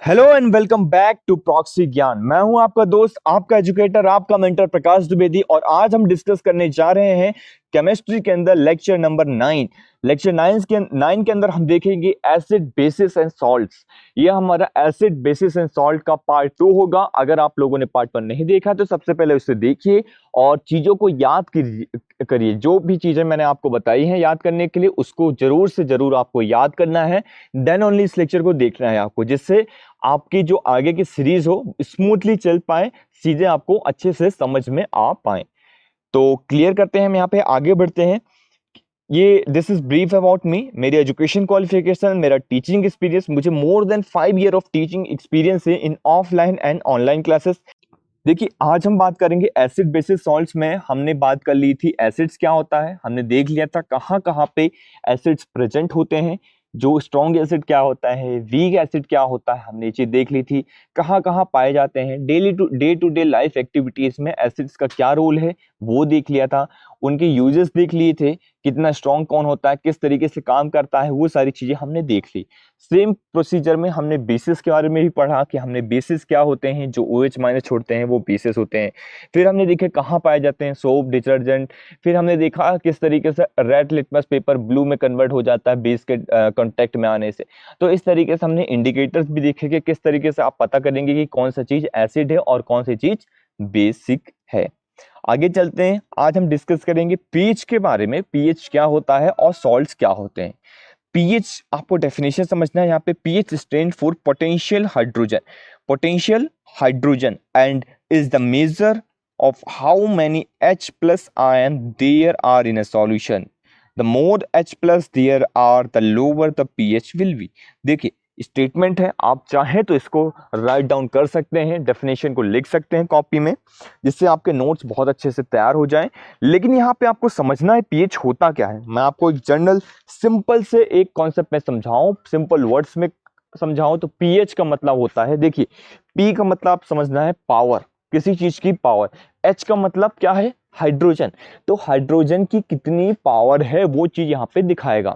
Hello and welcome back to Proxy Gyan. मैं हूं आपका दोस्त, आपका एजुकेटर, आपका मेंटर प्रकाश द्विवेदी। और आज हम डिस्कस करने जा रहे हैं केमिस्ट्री के अंदर लेक्चर नंबर 9। लेक्चर 9 के अंदर हम देखेंगे एसिड बेसिस एंड सॉल्ट्स। ये हमारा एसिड बेसिस एंड सॉल्ट का पार्ट 2 होगा। अगर आप लोगों ने पार्ट 1 नहीं देखा तो सबसे पहले उसे देखिए और चीजों को याद करिए। जो भी चीजें मैंने आपको बताई हैं याद करने के लिए, उसको जरूर से जरूर आपको याद करना है। देन ओनली इस लेक्चर को देखना है आपको, जिससे आपकी जो आगे की सीरीज हो स्मूथली चल पाए, चीजें आपको अच्छे से समझ में आ पाए। तो क्लियर करते हैं, हम यहाँ पे आगे बढ़ते हैं। ये this is brief about me, मेरी एजुकेशन क्वालिफिकेशन, मेरा टीचिंग एक्सपीरियंस। मुझे more than 5 year of teaching experience है in offline and online classes. देखिए, आज हम बात करेंगे एसिड बेसिस सॉल्ट्स में। हमने बात कर ली थी एसिड्स क्या होता है, हमने देख लिया था कहाँ कहाँ पे एसिड्स प्रेजेंट होते हैं, जो स्ट्रॉन्ग एसिड क्या होता है, वीक एसिड क्या होता है, हमने ये चीज देख ली थी। कहाँ कहाँ पाए जाते हैं, day to day life activities में एसिड्स का क्या रोल है वो देख लिया था। उनके यूजेस देख लिए थे, कितना स्ट्रॉन्ग कौन होता है, किस तरीके से काम करता है, वो सारी चीजें हमने देख ली। सेम प्रोसीजर में हमने बेसिस के बारे में भी पढ़ा कि हमने बेसिस क्या होते हैं, जो OH माइनस छोड़ते हैं वो बेसिस होते हैं। फिर हमने देखे कहाँ पाए जाते हैं, सोप, डिटर्जेंट। फिर हमने देखा किस तरीके से रेड लिटमस पेपर ब्लू में कन्वर्ट हो जाता है बेस के कांटेक्ट में आने से। तो इस तरीके से हमने इंडिकेटर्स भी देखे कि किस तरीके से आप पता करेंगे कि कौन सा चीज एसिड है और कौन सी चीज बेसिक है। आगे चलते हैं, आज हम डिस्कस करेंगे पीएच के बारे में। पीएच क्या होता है और सॉल्ट्स क्या होते हैं। पीएच आपको डेफिनेशन समझना है। यहाँ पे pH stand for potential hydrogen, potential hydrogen, and is the measure of how many H plus ion there are in a solution. The more H plus there are, the lower the pH will be. देखिए, statement है, आप चाहें तो इसको write down कर सकते हैं, definition को लिख सकते हैं कॉपी में, जिससे आपके नोट्स बहुत अच्छे से तैयार हो जाएं। लेकिन यहाँ पे आपको समझना है पीएच होता क्या है। मैं आपको एक जनरल सिंपल से एक कॉन्सेप्ट में समझाऊं, सिंपल वर्ड्स में समझाऊं तो पीएच का मतलब होता है, देखिए, पी का मतलब समझना है पावर, किसी चीज की पावर। एच का मतलब क्या है, हाइड्रोजन। तो हाइड्रोजन की कितनी पावर है वो चीज यहाँ पे दिखाएगा।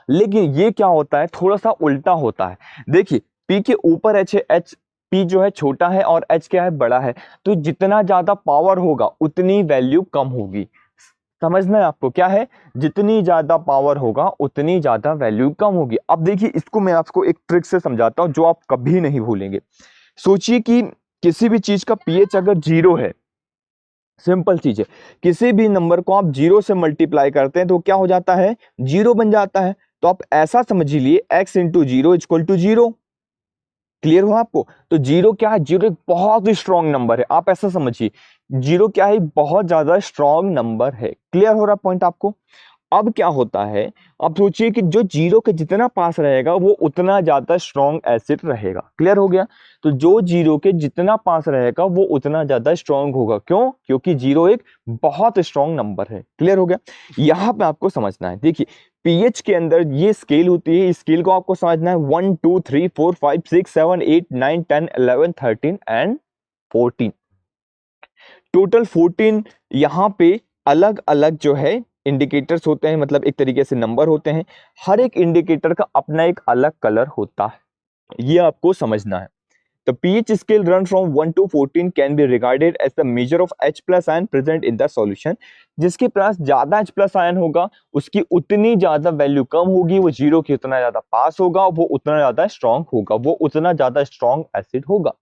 लेकिन ये क्या होता है, थोड़ा सा उल्टा होता है। देखिए, पी के ऊपर एच है, एच पी जो है छोटा है और एच क्या है, बड़ा है। तो जितना ज्यादा पावर होगा उतनी वैल्यू कम होगी। समझना है आपको, क्या है, जितनी ज्यादा पावर होगा उतनी ज्यादा वैल्यू कम होगी। अब देखिए, इसको मैं आपको एक ट्रिक से समझाता हूं जो आप कभी नहीं भूलेंगे। सोचिए कि किसी भी चीज का पीएच अगर 0 है, सिंपल चीज है, किसी भी नंबर को आप 0 से मल्टीप्लाई करते हैं तो क्या हो जाता है, 0 बन जाता है। तो आप ऐसा समझ लिए x into 0 equal to 0। Clear हुआ आपको। तो 0 क्या है, 0 एक बहुत ही स्ट्रॉन्ग नंबर है, आप ऐसा समझिए। 0 क्या है, बहुत ज्यादा स्ट्रॉन्ग नंबर है। क्लियर हो रहा पॉइंट आपको। अब क्या होता है, आप सोचिए कि जो 0 के जितना पास रहेगा वो उतना ज्यादा स्ट्रॉन्ग एसिड रहेगा। क्लियर हो गया। तो जो 0 के जितना पास रहेगा वो उतना ज्यादा स्ट्रॉन्ग होगा। क्यों, क्योंकि 0 एक बहुत स्ट्रॉन्ग नंबर है। क्लियर हो गया। यहां पे आपको समझना है, देखिए, पीएच के अंदर ये स्केल होती है, स्केल को आपको समझना है 1 2 3 4 5 6 7 8 9 10 11 13 एंड 14। टोटल 14 यहाँ पे अलग अलग जो है इंडिकेटर्स होते हैं, मतलब एक तरीके से नंबर होते हैं। हर एक इंडिकेटर का अपना एक अलग कलर होता है, ये आपको समझना है। The pH scale run from 1 to 14 can be regarded as the measure of H plus ion present in the solution. जिसके पास ज्यादा H plus ion होगा उसकी उतनी ज्यादा वैल्यू कम होगी, वो 0 की उतना ज्यादा पास होगा, वो उतना ज्यादा स्ट्रॉन्ग होगा, वो उतना ज्यादा स्ट्रॉन्ग एसिड होगा।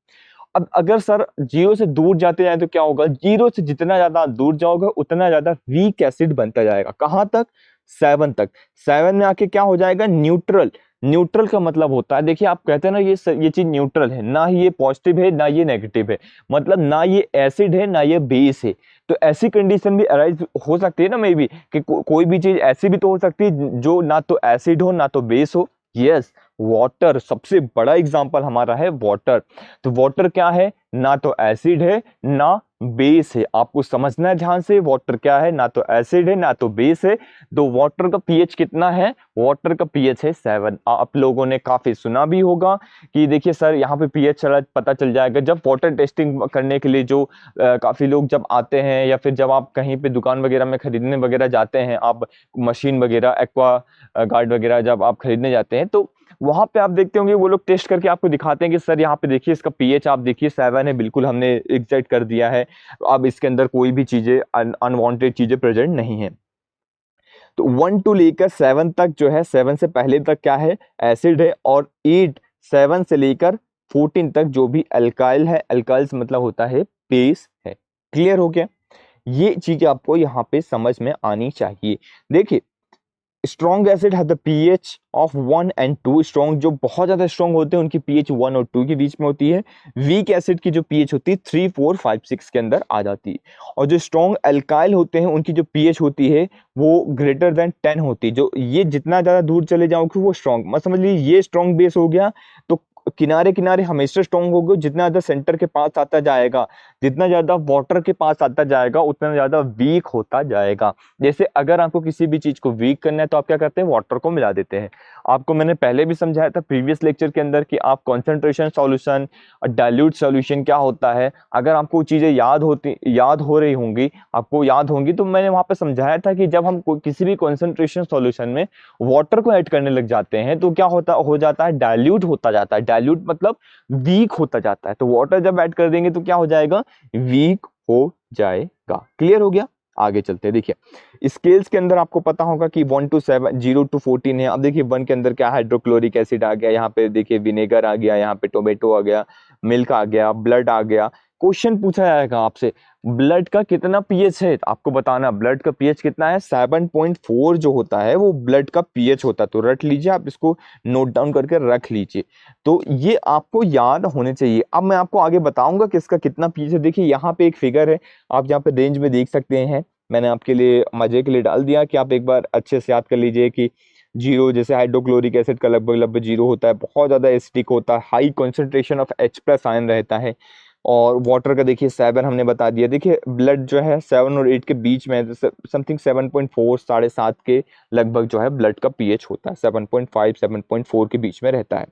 अब अगर सर 0 से दूर जाते जाए तो क्या होगा, 0 से जितना ज्यादा दूर जाओगे उतना ज्यादा वीक एसिड बनता जाएगा। कहां तक, 7 तक। 7 में आके क्या हो जाएगा, न्यूट्रल। न्यूट्रल का मतलब होता है, देखिए, आप कहते हैं ना ये चीज न्यूट्रल है, ना ही ये पॉजिटिव है ना ये नेगेटिव है, मतलब ना ये एसिड है ना ये बेस है। तो ऐसी कंडीशन भी अराइज हो सकती है ना, मे बी कि कोई भी चीज ऐसी भी तो हो सकती है जो ना तो एसिड हो ना तो बेस हो। यस, वाटर सबसे बड़ा एग्जांपल हमारा है वाटर। तो वाटर क्या है, ना तो एसिड है ना बेस है। आपको समझना है ध्यान से, वाटर क्या है, ना तो एसिड है ना तो बेस है। तो वाटर का पीएच कितना है, वाटर का पीएच है 7। आप लोगों ने काफी सुना भी होगा कि देखिए सर यहाँ पे पीएच पता चल जाएगा जब वाटर टेस्टिंग करने के लिए जो काफी लोग जब आते हैं, या फिर जब आप कहीं पे दुकान वगैरह में खरीदने वगैरह जाते हैं, आप मशीन वगैरह एक्वा गार्ड वगैरह जब आप खरीदने जाते हैं, तो वहां पे आप देखते होंगे वो लोग टेस्ट करके आपको दिखाते हैं कि सर यहाँ पे देखिए इसका पीएच आप देखिए 7 है, बिल्कुल हमने एग्जैक्ट कर दिया है, अब इसके अंदर कोई भी चीजें अनवांटेड चीजें प्रेजेंट नहीं है। तो 1 टू लेकर 7 तक जो है, 7 से पहले तक क्या है, एसिड है, और 8 7 से लेकर 14 तक जो भी अल्काइल है, अल्काइल्स मतलब होता है बेस है। क्लियर हो गया? ये चीज आपको यहाँ पे समझ में आनी चाहिए। देखिए स्ट्रॉन्ग एसिड है the pH of 1 and 2, strong जो बहुत ज्यादा स्ट्रॉन्ग होते हैं उनकी पीएच 1 और 2 के बीच में होती है। वीक एसिड की जो पीएच होती है 3 4 5 6 के अंदर आ जाती है। और जो स्ट्रॉन्ग अल्काइल होते हैं उनकी जो पीएच होती है वो ग्रेटर देन 10 होती है। जो ये जितना ज्यादा दूर चले जाओगे वो स्ट्रॉन्ग, मत समझ लीजिए ये स्ट्रॉन्ग बेस हो गया, तो किनारे किनारे हमेशा स्ट्रॉन्ग होगा। जितना ज्यादा सेंटर के पास आता जाएगा, जितना ज्यादा वाटर के पास आता जाएगा, उतना ज्यादा वीक होता जाएगा। जैसे अगर आपको किसी भी चीज को वीक करना है तो आप क्या करते हैं, वाटर को मिला देते हैं। आपको मैंने पहले भी समझाया था प्रीवियस लेक्चर के अंदर कि आप कॉन्सेंट्रेशन सॉल्यूशन और डाइल्यूट सॉल्यूशन क्या होता है। अगर आपको चीजें याद हो रही होंगी, आपको याद होंगी, तो मैंने वहां पे समझाया था कि जब हम किसी भी कॉन्सेंट्रेशन सॉल्यूशन में वाटर को ऐड करने लग जाते हैं तो क्या हो जाता है, डाइल्यूट होता जाता है। डाइल्यूट मतलब वीक होता जाता है। तो वाटर जब ऐड कर देंगे तो क्या हो जाएगा, वीक हो जाएगा। क्लियर हो गया? आगे चलते हैं। देखिए स्केल्स के अंदर आपको पता होगा कि 1 to 7 0 to 14 है। अब देखिए 1 के अंदर क्या, हाइड्रोक्लोरिक एसिड आ गया, यहाँ पे देखिए विनेगर आ गया, यहाँ पे टोमेटो आ गया, मिल्क आ गया, ब्लड आ गया। क्वेश्चन पूछा जाएगा आपसे ब्लड का कितना पीएच है, आपको बताना ब्लड का पीएच कितना है। 7.4 जो होता है वो ब्लड का पीएच होता है। तो रट लीजिए, आप इसको नोट डाउन करके रख लीजिए। तो ये आपको याद होने चाहिए। अब मैं आपको आगे बताऊंगा कि इसका कितना पीएच है। देखिए यहाँ पे एक फिगर है, आप यहाँ पे रेंज में देख सकते हैं, मैंने आपके लिए मजे के लिए डाल दिया कि आप एक बार अच्छे से याद कर लीजिए कि जीरो, जैसे हाइड्रोक्लोरिक एसिड का लगभग लगभग जीरो होता है, बहुत ज्यादा एसिडिक होता है, high concentration of H+ ion रहता है। और वाटर का देखिए 7 हमने बता दिया। देखिए ब्लड जो है 7 और 8 के बीच में, समथिंग 7.4 7.5 के लगभग जो है ब्लड का पीएच होता है, 7.5 7.4 के बीच में रहता है।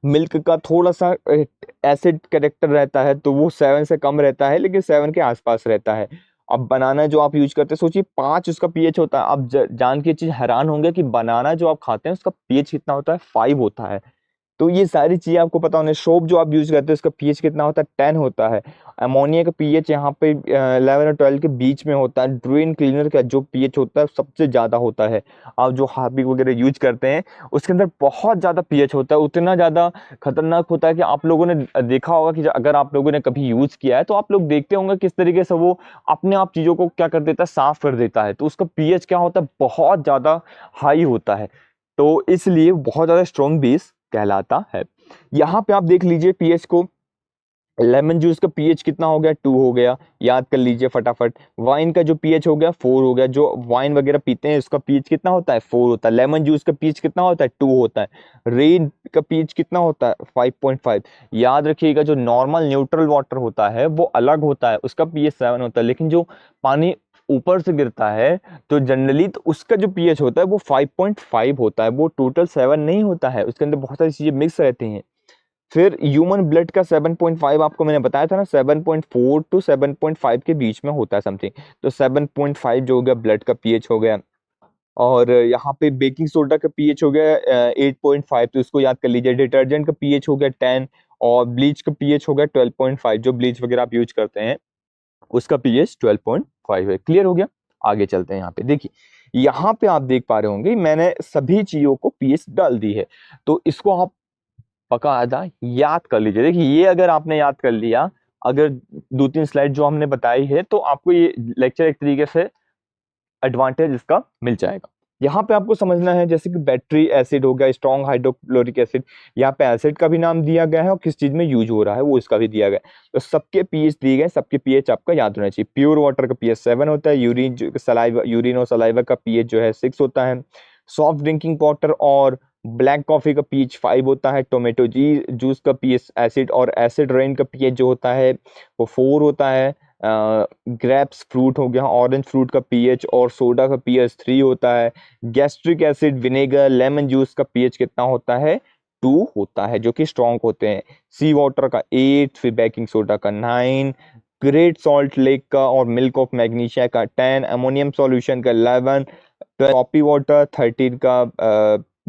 मिल्क का थोड़ा सा एसिड कैरेक्टर रहता है तो वो 7 से कम रहता है, लेकिन 7 के आसपास रहता है। अब बनाना जो आप यूज करते हैं, सोचिए 5 उसका पीएच होता है। आप जान के चीज हैरान होंगे कि बनाना जो आप खाते हैं उसका पीएच कितना होता है, 5 होता है। तो ये सारी चीजें आपको पता होने। सोप जो आप यूज करते हैं उसका पीएच कितना होता है, 10 होता है। अमोनिया का पीएच यहाँ पे 11 और 12 के बीच में होता है। ड्रेन क्लीनर का जो पीएच होता है सबसे ज्यादा होता है। आप जो हार्पिक वगैरह यूज करते हैं उसके अंदर बहुत ज्यादा पीएच होता है, उतना ज्यादा खतरनाक होता है कि आप लोगों ने देखा होगा कि अगर आप लोगों ने कभी यूज किया है तो आप लोग देखते होंगे किस तरीके से वो अपने आप चीजों को क्या कर देता है, साफ कर देता है। तो उसका पीएच क्या होता है, बहुत ज्यादा हाई होता है। तो इसलिए बहुत ज्यादा स्ट्रॉन्ग बेस कहलाता है। यहाँ पे आप देख लीजिए पीएच को, लेमन जूस का पीएच कितना हो गया, 2 हो गया, याद कर लीजिए फटाफट। वाइन का जो पीएच हो गया 4 हो गया, जो वाइन वगैरह पीते हैं उसका पीएच कितना होता है, 4 होता है। लेमन जूस का पीएच कितना होता है, 2 होता है। रेन का पीएच कितना होता है, 5.5। याद रखिएगा जो नॉर्मल न्यूट्रल वाटर होता है वो अलग होता है, उसका पीएच 7 होता है। लेकिन जो पानी ऊपर से गिरता है तो जनरली तो उसका जो पीएच होता है वो 5.5 होता है, वो टोटल 7 नहीं होता है, उसके अंदर बहुत सारी चीजें मिक्स रहती हैं। फिर ह्यूमन ब्लड का 7.5 आपको मैंने बताया था ना, 7.4 टू 7.5 के बीच में होता है समथिंग। तो 7.5 जो हो गया ब्लड का पीएच हो गया। और यहाँ पे बेकिंग सोडा का पीएच हो गया 8.5, तो इसको याद कर लीजिए। डिटर्जेंट का पीएच हो गया 10, और ब्लीच का पीएच हो गया 12.5। जो ब्लीच वगैरह आप यूज करते हैं उसका पीएच 12.5 है। क्लियर हो गया? आगे चलते हैं। यहाँ पे देखिए, यहाँ पे आप देख पा रहे होंगे मैंने सभी चीजों को पीएच डाल दी है, तो इसको आप बकायदा याद कर लीजिए। देखिए ये अगर आपने याद कर लिया, अगर 2-3 स्लाइड जो हमने बताई है, तो आपको ये लेक्चर एक तरीके से एडवांटेज इसका मिल जाएगा। यहाँ पे आपको समझना है जैसे कि बैटरी एसिड हो गया, स्ट्रॉन्ग हाइड्रोक्लोरिक एसिड, यहाँ पे एसिड का भी नाम दिया गया है और किस चीज में यूज हो रहा है वो इसका भी दिया गया है। तो सबके पीएच दिए गए, सबके पीएच आपका याद होना चाहिए। प्योर वाटर का पीएच 7 होता है। यूरिन और सलाइवा का पीएच जो है 6 होता है। सॉफ्ट ड्रिंकिंग वाटर और ब्लैक कॉफी का पीएच 5 होता है। टोमेटो जूस का पीएच एसिड और एसिड रेन का पीएच जो होता है वो 4 होता है। ग्रेप्स फ्रूट हो गया, ऑरेंज फ्रूट का पीएच और सोडा का पीएच 3 होता है। Gastric acid, vinegar, lemon juice का पीएच कितना होता है, 2 होता है, जो कि स्ट्रॉन्ग होते हैं। सी वाटर का 8, फिर बेकिंग सोडा का 9, ग्रेट सॉल्ट लेक का और मिल्क ऑफ मैग्नीशिया का 10, अमोनियम सॉल्यूशन का 11, कॉफी वाटर 13 का,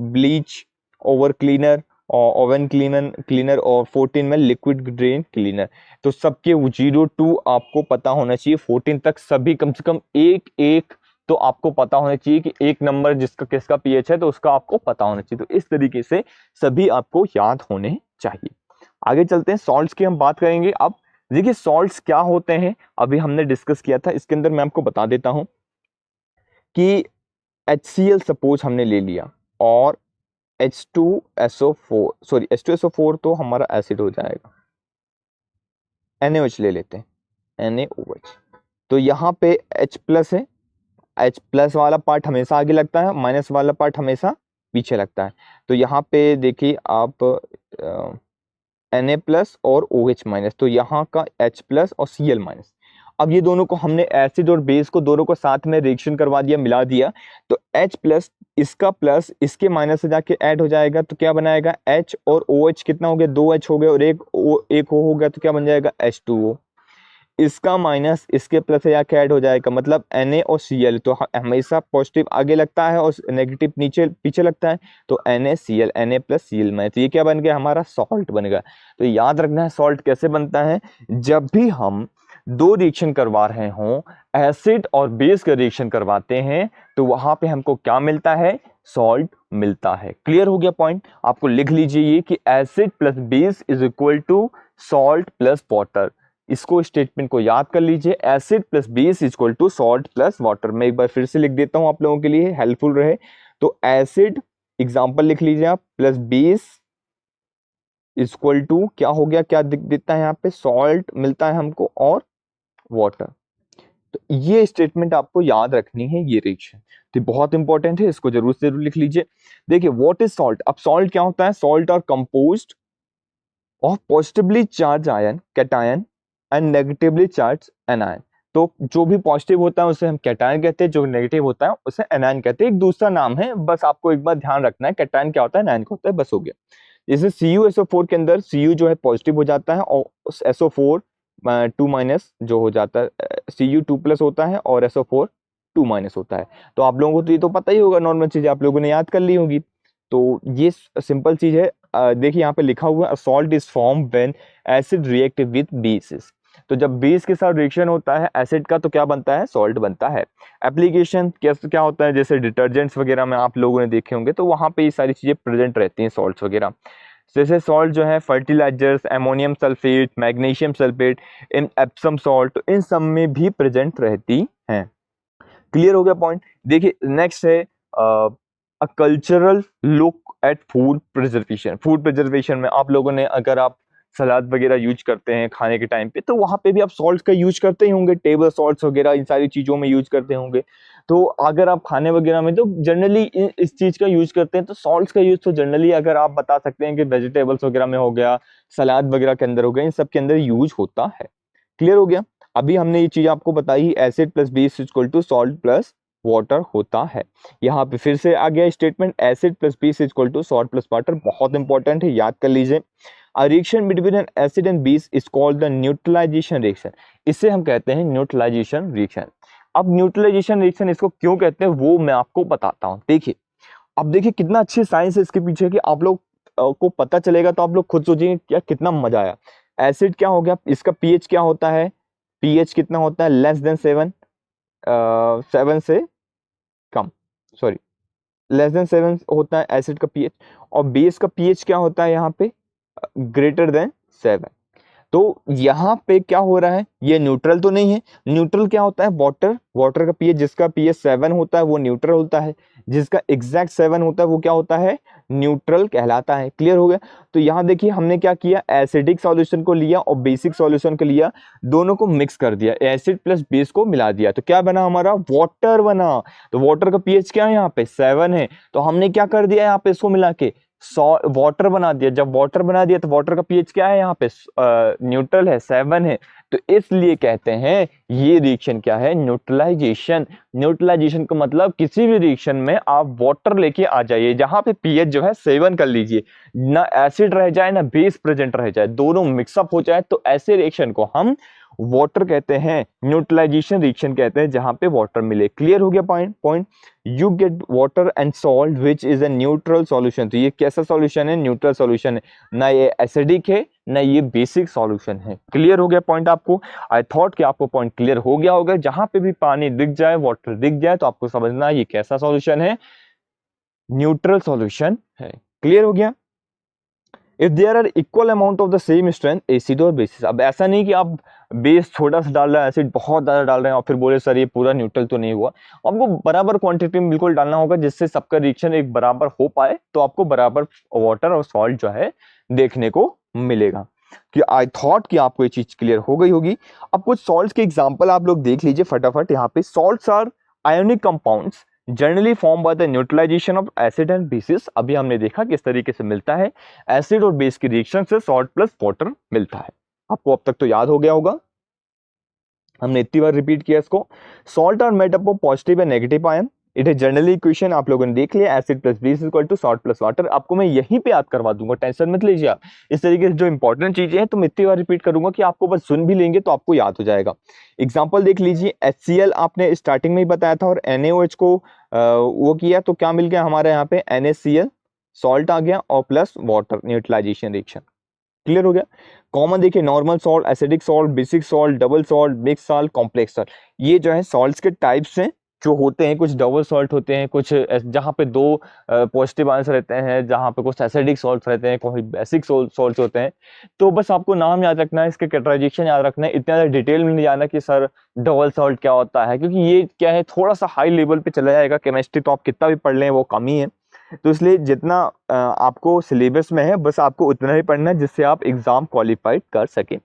ब्लीच ओवर क्लीनर और ओवन क्लीनर और 14 में लिक्विड ड्रेन क्लीनर। तो सबके 0 to आपको पता होना चाहिए, 14 तक सभी कम से कम एक एक तो आपको पता होना चाहिए कि एक नंबर जिसका किसका पीएच है तो उसका आपको पता होना चाहिए। तो इस तरीके से सभी आपको याद होने चाहिए। आगे चलते हैं, सॉल्ट्स की हम बात करेंगे। अब देखिए सॉल्ट्स क्या होते हैं, अभी हमने डिस्कस किया था, इसके अंदर मैं आपको बता देता हूं कि HCl सपोज हमने ले लिया और H2SO4 सॉरी H2SO4 तो हमारा एसिड हो जाएगा, NaOH ले लेते हैं, NaOH। तो यहाँ पे H प्लस है, H प्लस वाला पार्ट हमेशा आगे लगता है, माइनस वाला पार्ट हमेशा पीछे लगता है। तो यहाँ पे देखिए आप Na प्लस और OH माइनस, तो यहाँ का H प्लस और Cl माइनस। अब ये दोनों को हमने एसिड और बेस को दोनों को साथ में रिएक्शन करवा दिया, मिला दिया, तो H प्लस इसका प्लस इसके माइनस से जाके ऐड हो जाएगा, तो क्या बनाएगा H और OH कितना हो गया, 2H हो गया, और एक O हो गया, तो क्या बन जाएगा H2O। इसका माइनस इसके प्लस से जाके ऐड हो जाएगा, मतलब Na और Cl, तो हमेशा पॉजिटिव आगे लगता है और नेगेटिव नीचे पीछे लगता है, तो NaCl, Na plus Cl minus, तो ये क्या बन गया हमारा सॉल्ट बन गया। तो याद रखना है सॉल्ट कैसे बनता है, जब भी हम दो रिएक्शन करवा रहे हों, एसिड और बेस का रिएक्शन करवाते हैं, तो वहां पे हमको क्या मिलता है, सॉल्ट मिलता है। क्लियर हो गया पॉइंट, आपको लिख लीजिए ये कि acid plus base is equal to salt plus water. इसको स्टेटमेंट को याद कर लीजिए, acid plus base is equal to salt plus water. मैं एक बार फिर से लिख देता हूं आप लोगों के लिए हेल्पफुल रहे। तो एसिड एग्जांपल लिख लीजिए आप, plus base is equal to क्या हो गया, क्या दिख देता है यहाँ पे, सॉल्ट मिलता है हमको और वाटर। तो ये स्टेटमेंट आपको याद रखनी है, ये रिएक्शन तो बहुत इंपॉर्टेंट है, इसको जरूर से जरूर लिख लीजिए। देखिए व्हाट इज सॉल्ट, अब सॉल्ट क्या होता है, salt are composed of positively charged ion cation and negatively charged anion. तो जो भी पॉजिटिव होता है उसे हम कैटायन कहते हैं, जो नेगेटिव होता है उसे एनायन कहते हैं, एक दूसरा नाम है, बस आपको एक बार ध्यान रखना है, कैटायन क्या होता है, एनायन क्या होता है, बस हो गया। जैसे CuSO4 के अंदर Cu जो है पॉजिटिव हो जाता है और SO4 2 माइनस जो हो जाता है, Cu 2 प्लस होता है और SO4 2 माइनस होता है। तो आप लोगों को तो ये तो पता ही होगा, नॉर्मल चीजें आप लोगों ने याद कर ली होगी। तो ये सिंपल चीज है। देखिए यहाँ पे लिखा हुआ है salt is form when acid react with basis. तो जब बेस के साथ रिएक्शन होता है एसिड का तो क्या बनता है, सॉल्ट बनता है। एप्लीकेशन क्या होता है, जैसे डिटर्जेंट्स वगैरह में आप लोगों ने देखे होंगे, तो वहां पे ये सारी चीजें प्रेजेंट रहती हैं, सॉल्ट्स वगैरह। जैसे सॉल्ट जो है fertilizers, ammonium sulphate, magnesium sulphate, इन एप्सम सॉल्ट, इन सब में भी प्रेजेंट रहती हैं। क्लियर हो गया पॉइंट। देखिए नेक्स्ट है a cultural look at food preservation. Food preservation में आप लोगों ने, अगर आप सलाद वगैरह यूज करते हैं खाने के टाइम पे, तो वहां पे भी आप सॉल्ट का यूज करते ही होंगे, टेबल सॉल्ट्स वगैरह इन सारी चीजों में यूज करते होंगे। तो अगर आप खाने वगैरह में तो जनरली इस चीज का यूज करते हैं, तो सॉल्ट्स का यूज तो जनरली अगर आप बता सकते हैं कि वेजिटेबल्स वगैरह में हो गया, सलाद वगैरह के अंदर हो गया, इन सब के अंदर यूज होता है। क्लियर हो गया। अभी हमने ये चीज आपको बताई, acid plus base equal to salt plus water होता है। यहाँ पे फिर से आ गया statement, acid plus base equal to salt plus water, बहुत इंपॉर्टेंट है, याद कर लीजिए। A reaction between an acid and base is called the neutralization reaction। इसे हम कहते हैं न्यूट्रलाइजेशन रिएक्शन। अब न्यूट्रलाइजेशन रिएक्शन इसको क्यों कहते हैं वो मैं आपको बताता हूँ। देखिए अब देखिए कितना अच्छी साइंस है इसके पीछे कि आप लोग को पता चलेगा तो आप लोग खुद सोचेंगे क्या कितना मजा आया। एसिड क्या हो गया, इसका पीएच क्या होता है, पीएच कितना होता है, लेस देन 7 से कम, सॉरी लेस देन 7 होता है एसिड का पीएच, और बेस का पीएच क्या होता है यहाँ पे, ग्रेटर देन 7। तो यहाँ पे क्या हो रहा है, ये न्यूट्रल तो नहीं है। न्यूट्रल क्या होता है, वाटर, वाटर का पीएच, जिसका पीएच 7 होता है वो न्यूट्रल होता है, जिसका एग्जैक्ट 7 होता है वो क्या होता है, न्यूट्रल कहलाता है। क्लियर हो गया। तो यहाँ देखिए हमने क्या किया, एसिडिक सॉल्यूशन को लिया और बेसिक सॉल्यूशन को लिया, दोनों को मिक्स कर दिया, एसिड प्लस बेस को मिला दिया, तो क्या बना हमारा, वाटर बना। तो वाटर का पीएच क्या है यहाँ पे 7 है, तो हमने क्या कर दिया यहाँ पे इसको मिला के वाटर बना दिया। जब वाटर बना दिया तो वाटर का पीएच क्या है यहाँ पे, न्यूट्रल है, 7 है, तो इसलिए कहते हैं ये रिएक्शन क्या है, न्यूट्रलाइजेशन। न्यूट्रलाइजेशन का मतलब किसी भी रिएक्शन में आप वाटर लेके आ जाइए जहां पे पीएच जो है 7 कर लीजिए, ना एसिड रह जाए ना बेस प्रेजेंट रह जाए, दोनों मिक्सअप हो जाए, तो ऐसे रिएक्शन को हम वाटर कहते हैं, न्यूट्रलाइजेशन रिएक्शन कहते हैं जहां पे वाटर मिले। क्लियर हो गया point. You get water and salt which is a neutral solution. तो ये कैसा सॉल्यूशन है, न्यूट्रल सॉल्यूशन है, ना ये एसिडिक है ना ये बेसिक सॉल्यूशन है। क्लियर हो गया पॉइंट आपको? आई थॉट कि आपको पॉइंट क्लियर हो गया होगा। जहां पे भी पानी दिख जाए, वाटर दिख जाए, तो आपको समझना ये कैसा सॉल्यूशन है, न्यूट्रल सॉल्यूशन है। क्लियर हो गया? If there are equal amount of the same strength acid और बेसिस। अब ऐसा नहीं कि आप बेस थोड़ा सा डाल रहे हैं, एसिड बहुत ज्यादा डाल रहे हैं और फिर बोले सर ये पूरा न्यूट्रल तो नहीं हुआ। आपको बराबर क्वांटिटी में बिल्कुल डालना होगा जिससे सबका रिएक्शन एक बराबर हो पाए, तो आपको बराबर वाटर और सॉल्ट जो है देखने को मिलेगा। कि आई थॉट कि आपको ये चीज क्लियर हो गई होगी। अब कुछ सॉल्ट्स के एग्जांपल आप लोग देख लीजिए फटाफट। यहाँ पे salts are ionic compounds generally form by the neutralization of acid and bases. अभी हमने देखा किस तरीके से मिलता है, एसिड और बेस की रिएक्शन से सॉल्ट प्लस वाटर मिलता है। आपको अब तक तो याद हो गया होगा, हमने इतनी बार रिपीट किया इसको। Salt are made up of positive and negative ion. It is generally equation आप लोगों ने देख लिया, acid plus base equal to salt plus water. आपको मैं यहीं पे याद करवा दूंगा, टेंशन मत लीजिए आप। इस तरीके से जो इंपॉर्टेंट चीजें हैं तो मैं इतनी बार रिपीट करूंगा कि आपको बस सुन भी लेंगे तो आपको याद हो जाएगा। एग्जाम्पल देख लीजिए, HCl आपने स्टार्टिंग में ही बताया था और NaOH को वो किया तो क्या मिल गया हमारे यहाँ पे, NaCl, सॉल्ट आ गया और plus water, neutralization reaction. Clear हो गया? कॉमन देखिए, normal salt, acidic salt, basic salt, double salt, mix salt, complex salt. ये जो है सॉल्ट्स के टाइप्स हैं जो होते हैं। कुछ डबल सॉल्ट होते हैं, कुछ जहाँ पे दो पॉजिटिव आयंस रहते हैं, जहाँ पे कुछ एसिडिक सॉल्ट रहते हैं, कोई बेसिक सॉल्ट होते हैं। तो बस आपको नाम याद रखना है, इसके कैरेक्टराइजेशन याद रखना है, इतना ज़्यादा डिटेल में नहीं जाना कि सर डबल सॉल्ट क्या होता है, क्योंकि ये क्या है थोड़ा सा हाई लेवल पे चला जाएगा। केमिस्ट्री तो आप कितना भी पढ़ लें वो कम ही है। तो इसलिए जितना आपको सिलेबस में है बस आपको उतना ही पढ़ना है जिससे आप एग्जाम क्वालिफाइड कर सकें।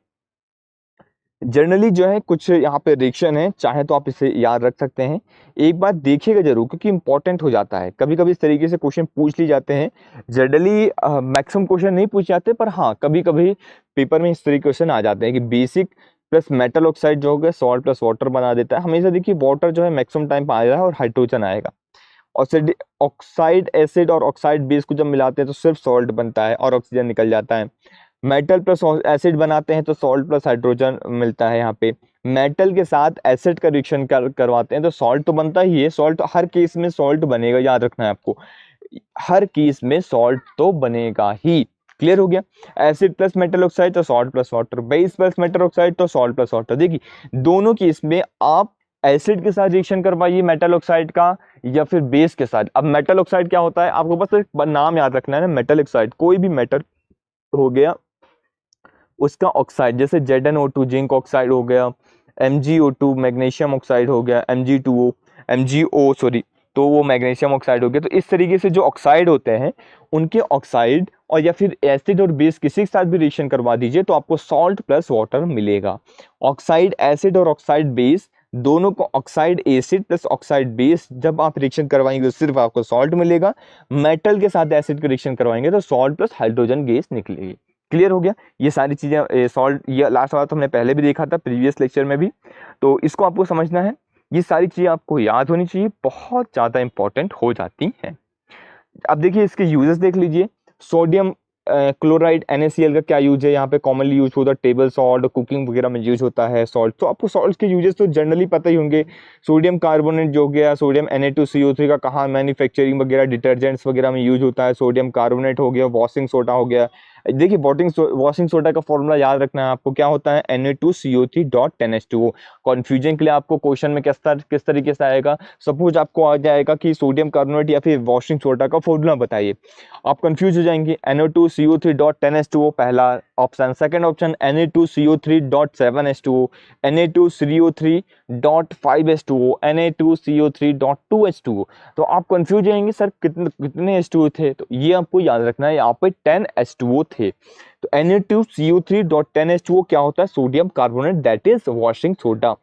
जनरली जो है कुछ यहाँ पे रिएक्शन है, चाहे तो आप इसे याद रख सकते हैं। एक बात देखिएगा जरूर क्योंकि इंपॉर्टेंट हो जाता है, कभी कभी इस तरीके से क्वेश्चन पूछ ली जाते हैं। जनरली मैक्सिमम क्वेश्चन नहीं पूछ जाते, पर हाँ कभी कभी पेपर में इस तरीके क्वेश्चन आ जाते हैं कि बेसिक प्लस मेटल ऑक्साइड जो होगा सॉल्ट प्लस वाटर बना देता है। हमेशा देखिए वाटर जो है मैक्सिमम टाइम पे आएगा और हाइड्रोजन आएगा। ऑक्साइड एसिड और ऑक्साइड बेस को जब मिलाते हैं तो सिर्फ सॉल्ट बनता है और ऑक्सीजन निकल जाता है। मेटल प्लस एसिड बनाते हैं तो सॉल्ट प्लस हाइड्रोजन मिलता है। यहाँ पे मेटल के साथ एसिड का रिएक्शन करवाते हैं तो सॉल्ट तो बनता ही है। सॉल्ट हर केस में सॉल्ट बनेगा, याद रखना है आपको, हर केस में सॉल्ट तो बनेगा ही। क्लियर हो गया? एसिड प्लस मेटल ऑक्साइड तो salt plus water, base plus metal oxide तो सॉल्ट प्लस वाटर। देखिए दोनों केस में आप एसिड के साथ रिएक्शन करवाइए मेटल ऑक्साइड का या फिर बेस के साथ। अब मेटल ऑक्साइड क्या होता है आपको बस एक नाम याद रखना है ना, मेटल ऑक्साइड कोई भी मेटल हो गया उसका ऑक्साइड, जैसे ZnO2 जिंक ऑक्साइड हो गया, MgO2 मैग्नीशियम ऑक्साइड हो गया, MgO सॉरी तो वो मैग्नीशियम ऑक्साइड हो गया। तो इस तरीके से जो ऑक्साइड होते हैं उनके ऑक्साइड और या फिर एसिड और बेस किसी के साथ भी रिएक्शन करवा दीजिए तो आपको सॉल्ट प्लस वाटर मिलेगा। ऑक्साइड एसिड और ऑक्साइड बेस दोनों को, oxide acid plus oxide base जब आप रिएक्शन करवाएंगे तो सिर्फ आपको सॉल्ट मिलेगा। मेटल के साथ एसिड का रिएक्शन करवाएंगे तो सॉल्ट प्लस हाइड्रोजन गैस निकलेगी। क्लियर हो गया? ये सारी चीजें सॉल्ट, ये लास्ट वाला तो हमने पहले भी देखा था प्रीवियस लेक्चर में भी, तो इसको आपको समझना है। ये सारी चीजें आपको याद होनी चाहिए, बहुत ज्यादा इंपॉर्टेंट हो जाती हैं। अब देखिए इसके यूजेस देख लीजिए। सोडियम क्लोराइड NaCl का क्या यूज है, यहाँ पे कॉमनली यूज होता है टेबल सॉल्ट, कुकिंग वगैरह में यूज होता है सॉल्ट। तो आपको सॉल्ट के यूजेस तो जनरली पता ही होंगे। सोडियम कार्बोनेट जो हो गया, सोडियम Na2CO3 का कहाँ मैन्युफैक्चरिंग वगैरह डिटर्जेंट्स वगैरह में यूज होता है। सोडियम कार्बोनेट हो गया, वॉशिंग सोडा हो गया। देखिए वॉशिंग सोडा का फॉर्मूला याद रखना है आपको, क्या होता है Na2CO3.10H2O। कॉन्फ्यूजन के लिए आपको क्वेश्चन में किस तरीके से आएगा, सपोज आपको आ जाएगा कि सोडियम कार्बोनेट या फिर वॉशिंग सोडा का फॉर्मूला बताइए, आप कंफ्यूज हो जाएंगे। Na2CO3.10H2O पहला option, second option Na2CO3.7H2O, Na2CO3.5H2O, Na2CO3.2H2O। तो आप कंफ्यूज जाएंगे सर कितने H2O थे, तो ये आपको याद रखना है, यहाँ पे 10 H2O थे। तो Na2CO3.10H2O क्या होता है, sodium carbonate, that is washing soda.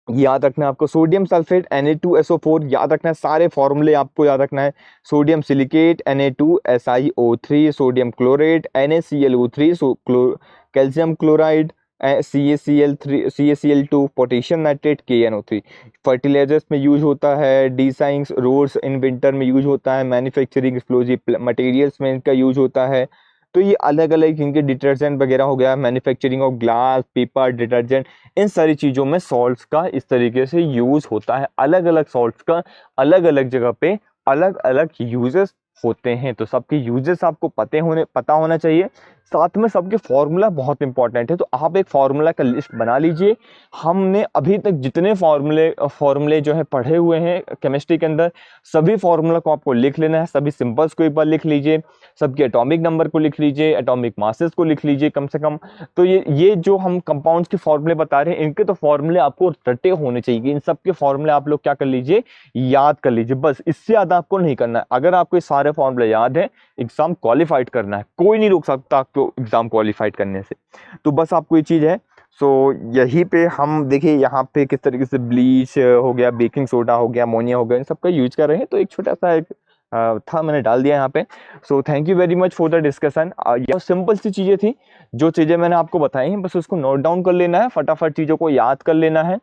याद रखना है आपको। सोडियम सल्फेट Na2SO4 याद रखना है, सारे फॉर्मूले आपको याद रखना है। Sodium silicate Na2SiO3, sodium chlorate NaClO3, calcium chloride CaCl2, potassium nitrate, KNO3। Fertilisers में यूज होता है, डिसाइंस रोड्स इन विंटर में यूज होता है, मैन्युफैक्चरिंग एक्सप्लोजिव मटेरियल्स में इनका यूज होता है। तो ये अलग अलग इनके डिटर्जेंट वगैरह हो गया, manufacturing of glass, paper, detergent, इन सारी चीज़ों में सॉल्ट्स का इस तरीके से यूज़ होता है। अलग अलग सॉल्ट्स का अलग अलग जगह पे अलग अलग यूजेस होते हैं। तो सबके यूजेस आपको पता होना चाहिए। साथ में सबके फॉर्मूला बहुत इंपॉर्टेंट है, तो आप एक फार्मूला का लिस्ट बना लीजिए। हमने अभी तक जितने फॉर्मूले जो है पढ़े हुए हैं केमिस्ट्री के अंदर, सभी फॉर्मूला को आपको लिख लेना है। सभी सिंबल्स को एक बार लिख लीजिए, सबके एटॉमिक नंबर को लिख लीजिए, एटॉमिक मासेस को लिख लीजिए कम से कम। तो ये जो हम कंपाउंड्स के फॉर्मूले बता रहे हैं, इनके तो फॉर्मूले आपको रटे होने चाहिए। इन सब के फॉर्मूले आप लोग क्या कर लीजिए, याद कर लीजिए, बस इससे ज्यादा आपको नहीं करना है। अगर आपको ये सारे फॉर्मूले याद है, एग्जाम क्वालिफाइड करना है, कोई नहीं रोक सकता आपको एग्जाम क्वालिफाइड करने से। तो बस आपको ये चीज़ है। सो यहीं पे हम देखिए यहाँ पे किस तरीके से ब्लीच हो गया, बेकिंग सोडा हो गया, अमोनिया हो गया, इन सब का यूज कर रहे हैं। तो एक छोटा सा एक था, मैंने डाल दिया यहाँ पे। So thank you very much for the discussion. ये सिंपल सी चीज़ें थी, जो चीज़ें मैंने आपको बताई हैं, बस उसको नोट डाउन कर लेना है, फटाफट चीज़ों को याद कर लेना है,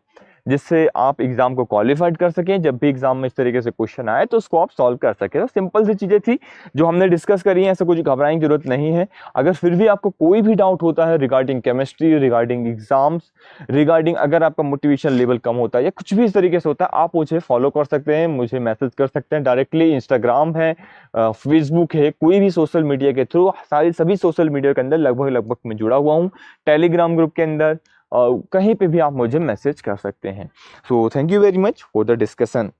जिससे आप एग्जाम को क्वालिफाइड कर सकें। जब भी एग्जाम में इस तरीके से क्वेश्चन आए तो उसको आप सॉल्व कर सकें। तो सिंपल सी चीज़ें थी जो हमने डिस्कस करी हैं, ऐसा कुछ घबराने की जरूरत नहीं है। अगर फिर भी आपको कोई भी डाउट होता है regarding chemistry, regarding exams, regarding अगर आपका मोटिवेशन लेवल कम होता है या कुछ भी इस तरीके से होता है, आप मुझे फॉलो कर सकते हैं, मुझे मैसेज कर सकते हैं डायरेक्टली। इंस्टाग्राम है, फेसबुक है, कोई भी सोशल मीडिया के थ्रू, सभी सोशल मीडिया के अंदर लगभग मैं जुड़ा हुआ हूँ। टेलीग्राम ग्रुप के अंदर कहीं पे भी आप मुझे मैसेज कर सकते हैं। So thank you very much for the discussion.